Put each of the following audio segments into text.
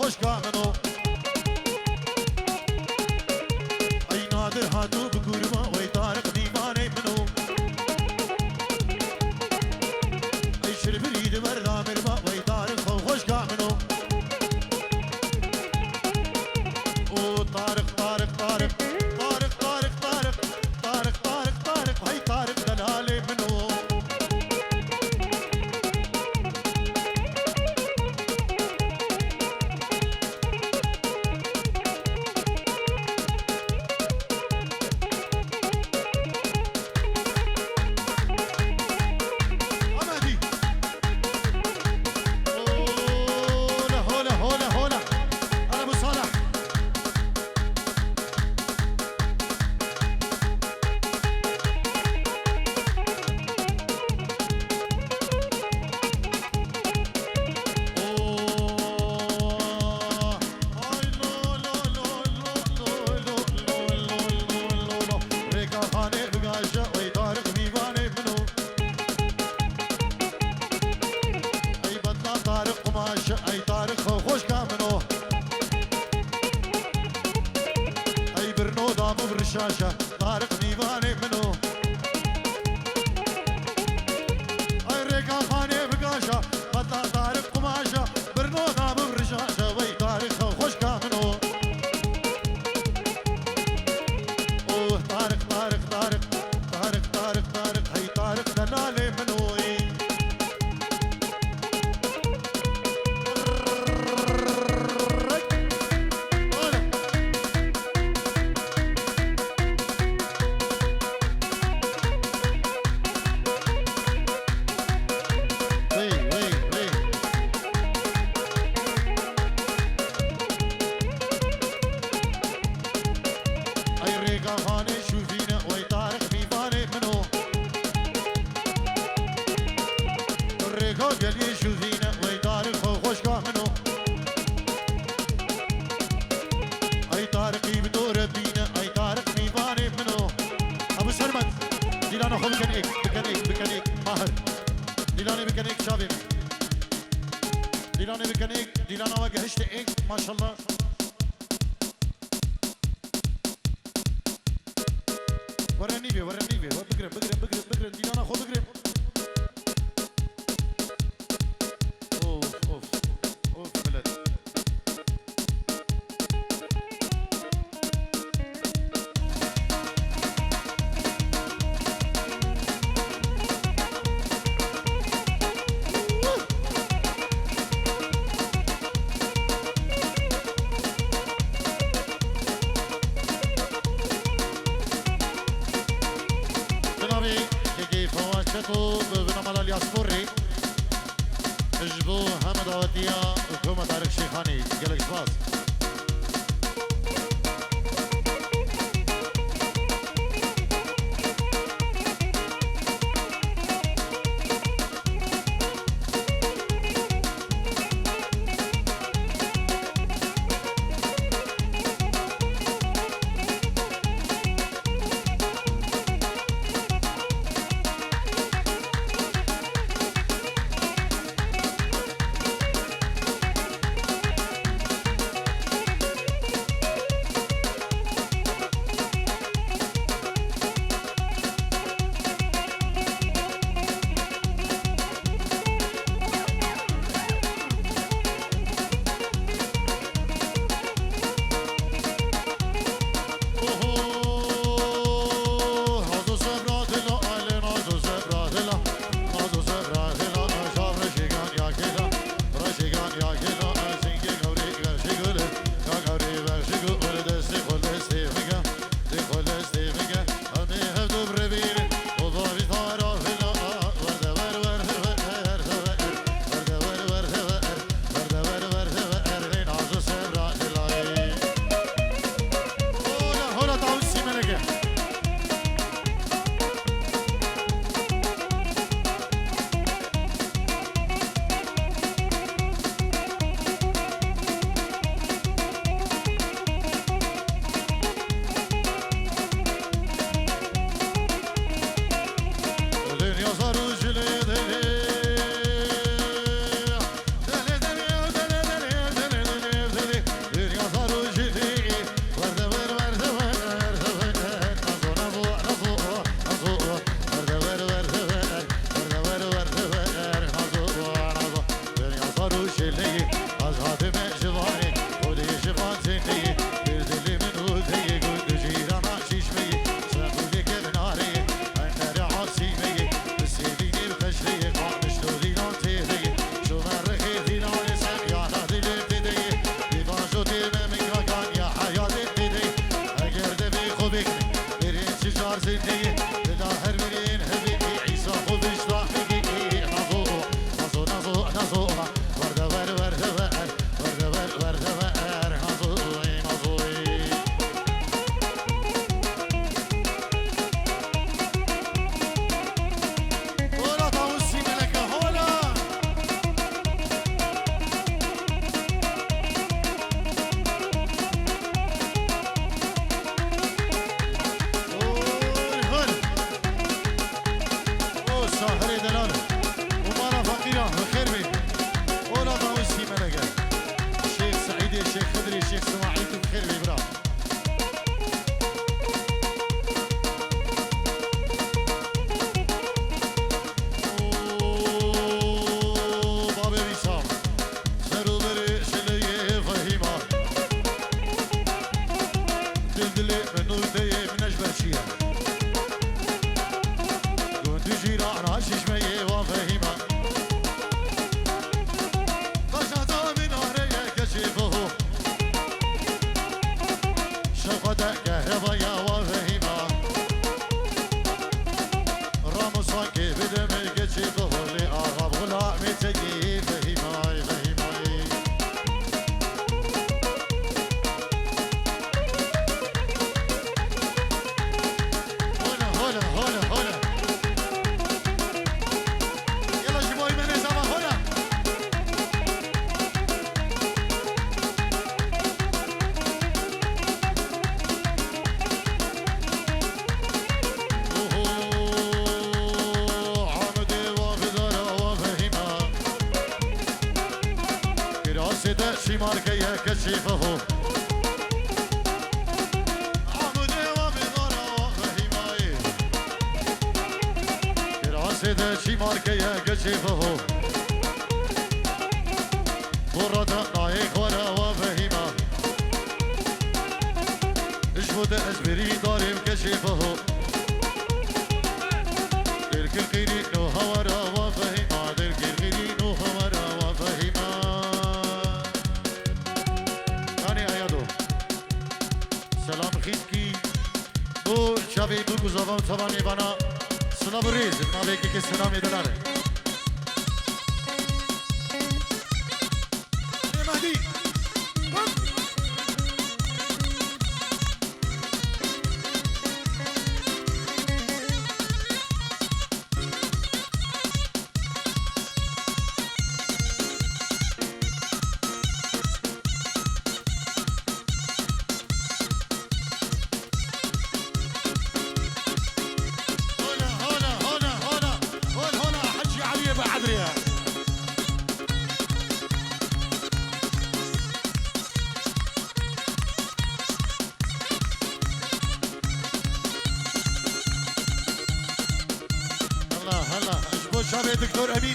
خوش كامنو اي نادر هاتو بقربا وي طارق ديواني منو اي شرف ريد برا مربا وي طارق خوش كامنو او طارق طارق طارق طارق طارق طارق طارق طارق طارق هي طارق دلالي منو اي طارق خوش كامنو اي برنو دامو برشاشة طارق نيواني منو اي ريقا خاني بقاشة بطا طارق قماشة برنو دامو برشاشة وي طارق خوش كامنو اوه طارق طارق طارق طارق طارق طارق هي طارق دلالي منو قالي شوفينا ويطارق خوش كامنو اي طارق بدور بينا اي طارق ميواني منو ابو سلمان ديلانا خو بكنيك بكنيك بكنيك ماهر ديلاني بكنيك شافين ديلاني بكنيك ديلانا وجهشت ايك ما شاء الله وراني بي بقرب بقرب بقرب بقرب ديلانا خو بقرب فواشتو بنمال الياسبوري اجبو حمد عواتيا وكومة طارق شيخاني قالك شباز دلي منو دي من أجبر شيا كنت جيران عشش مي وفهيمة بشاطة من أهرية كشفه شفقة كهربايا وفهيمة راموسان كيف دمي كشفه لأغاب غلا متجي فهيمة فهيمة ماركية كشفه عمودي وبدارة وفهيماي كراسة شي ماركية كشفه برة نايك ورا وفهيمة اشبود ازبري دارم كشفه درك القيري نوها ورا وفهيمة درك القيري نوها ورا وفهيمة سلام خیزکی دو شبی دو گذابم تمانی بنا سلام ریز نابیگی که سلامی دلاره مهدی شابه دكتور أمين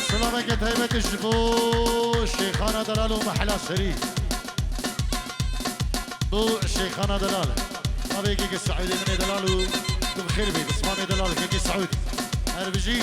سلامك هيبة الجبو شيخانة دلال ومحلى سري بو شيخانة دلال ما بيجي السعودي من دلال وبخير بي بس ما دلال كيجي السعودي هربجي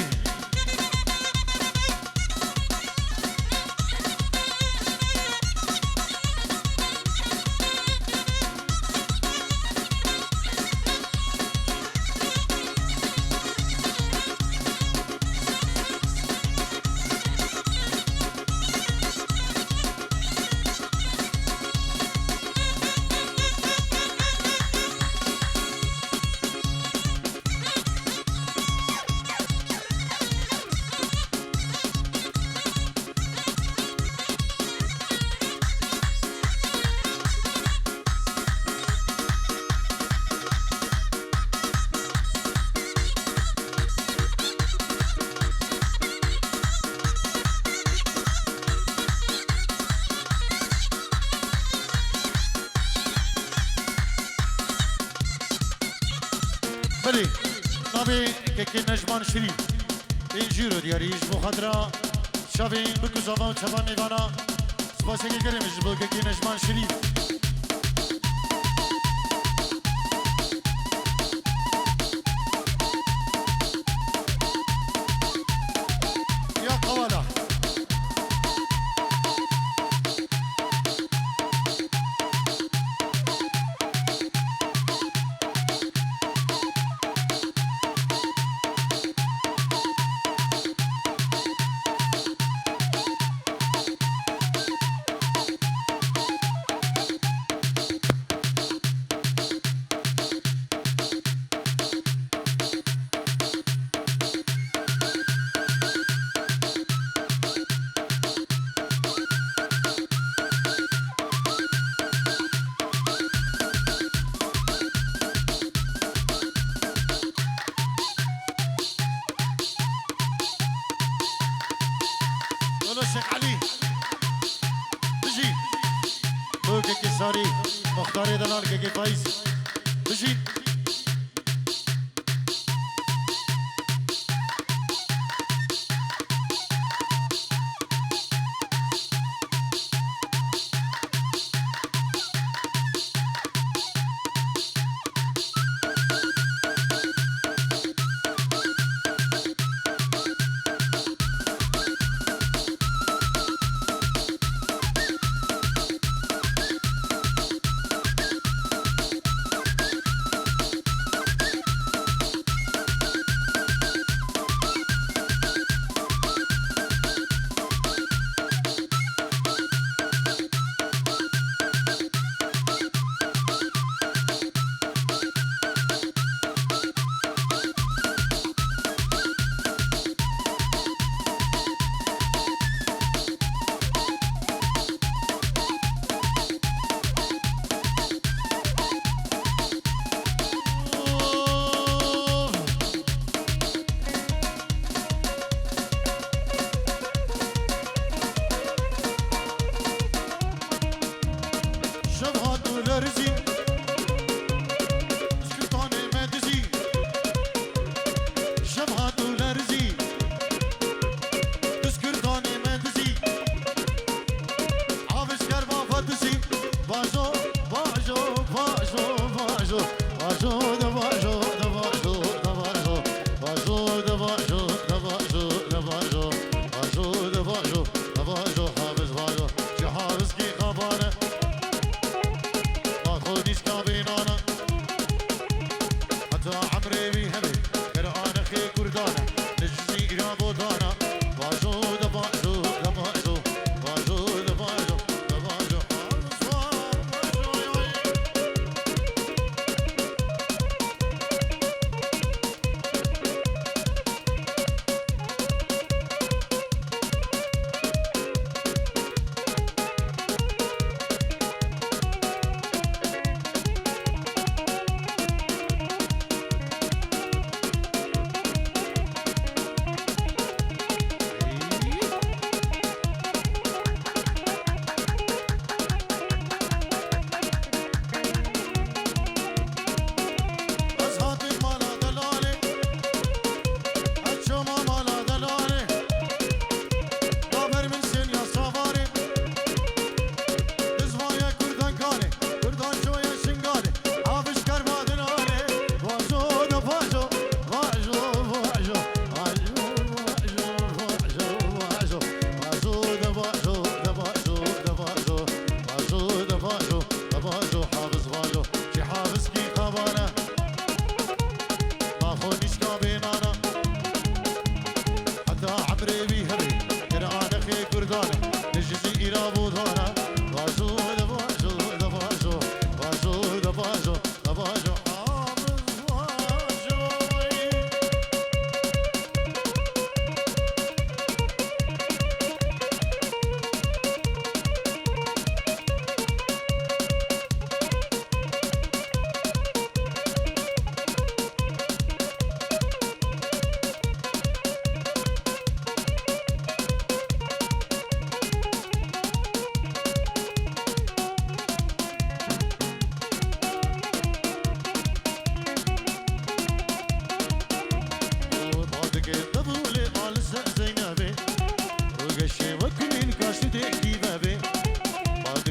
بله ناوی که نجمان شریف اینجور رو دیاریش بخاطره شبین بکوزاوا و چبان میوانا سپاسی که گرمش بو که نجمان شریف یا قوالا الشيخ علي بجي بو كيكي ساري مختاري دلال كيكي فايز بجي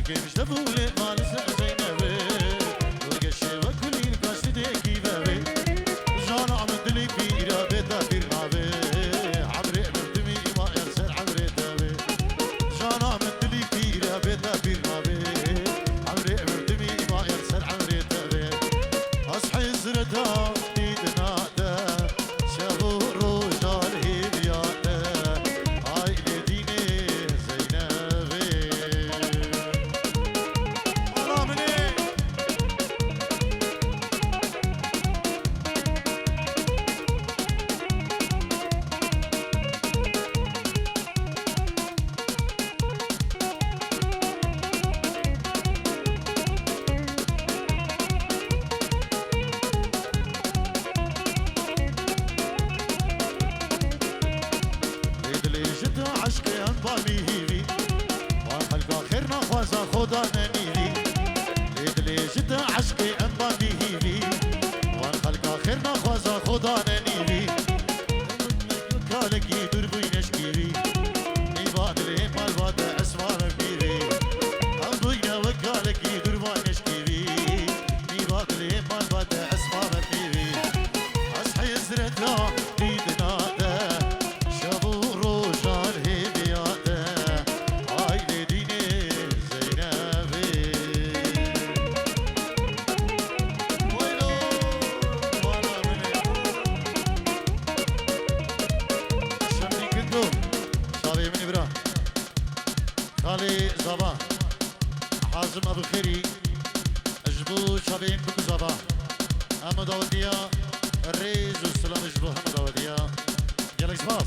كيمش تفولي مالس زينبي وقشي وكلي القاس ديكي بابي جانا عمد لي في إرابة دابير نابي عمري مردمي ما يرسل عمري دابي جانا عمد لي في إرابة دابير نابي عمري مردمي ما يرسل عمري دابي أصحي زردا ديدنا دا شابو روجال هيبياتا هاي لديني زينبي الله مني عشقي انبامي هيبي وخلق خيرنا خوازا خدا ننيبي ليدلي جد عشقي انبامي هيبي وخلق خيرنا خوازا خدا ننيبي كالك يدور بينش كيبي نيباد لي مال باد اسمار بيبي عبدوينا وكالك يدور بينش كيبي نيباد لي مال باد اسمار بيبي اصحي زرتا ديدنا دا شابو روجال هيبياتا هاي لديني زينبي ويلو وانا مني شمري كندو شابي مني برا خالي زبا حازم ابو خيري اجبو شابين بكو زبا اما داوديا الريز والسلام اجبو هم داوديا يلا سباس